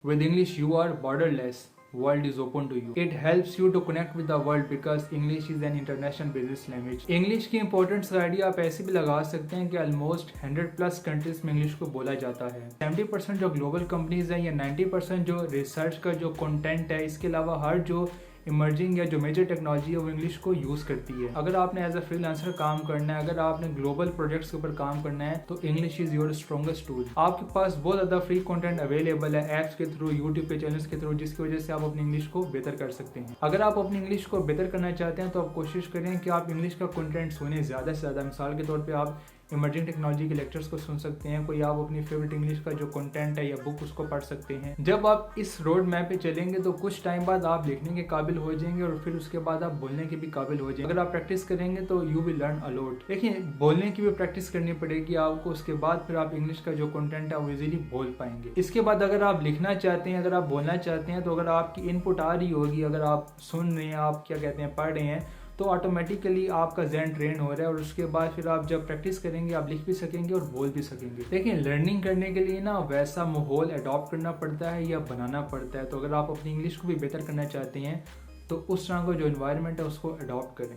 With English, you are borderless. World is open to you. It helps you to connect with the world because English is an international business language. English की importance का idea आप ऐसे भी लगा सकते हैं कि almost 100+ countries में इंग्लिश को बोला जाता है। 70% जो ग्लोबल कंपनीज हैं या 90% जो रिसर्च का जो कंटेंट है, इसके अलावा हर जो इमर्जिंग या जो मेजर टेक्नोलॉजी है वो इंग्लिश को यूज़ करती है। अगर आपने एज अ फ्रीलांसर काम करना है, अगर आपने ग्लोबल प्रोजेक्ट्स के ऊपर काम करना है, तो English is your strongest tool. आपके पास बहुत ज़्यादा फ्री कंटेंट अवेलेबल है ऐप्स के थ्रू, यूट्यूब के चैनल्स के थ्रू, जिसकी वजह से आप अपनी इंग्लिश को बेहतर कर सकते हैं। अगर आप अपनी इंग्लिश को बेहतर करना चाहते हैं तो आप कोशिश करें कि आप इंग्लिश का कंटेंट सुने ज़्यादा से ज़्यादा। मिसाल के तौर पर आप इमर्जिंग टेक्नोलॉजी के लेक्चर्स को सुन सकते हैं, कोई आप अपनी फेवरेट इंग्लिश का जो कंटेंट है या बुक उसको पढ़ सकते हैं। जब आप इस रोड मैप पे चलेंगे तो कुछ टाइम बाद आप लिखने के काबिल हो जाएंगे और फिर उसके बाद आप बोलने के भी काबिल हो जाएंगे। अगर आप प्रैक्टिस करेंगे तो you will learn a lot. देखिए, बोलने की भी प्रैक्टिस करनी पड़ेगी आपको, उसके बाद फिर आप इंग्लिश का जो कंटेंट है वो इजीली बोल पाएंगे। इसके बाद अगर आप लिखना चाहते हैं, अगर आप बोलना चाहते हैं, तो अगर आपकी इनपुट आ रही होगी, अगर आप सुन रहे हैं, आप क्या कहते हैं पढ़ रहे हैं, तो ऑटोमेटिकली आपका ज़हन ट्रेन हो रहा है और उसके बाद फिर आप जब प्रैक्टिस करेंगे आप लिख भी सकेंगे और बोल भी सकेंगे। देखिए, लर्निंग करने के लिए ना वैसा माहौल अडॉप्ट करना पड़ता है या बनाना पड़ता है। तो अगर आप अपनी इंग्लिश को भी बेहतर करना चाहते हैं तो उस तरह का जो एनवायरनमेंट है उसको अडॉप्ट करें।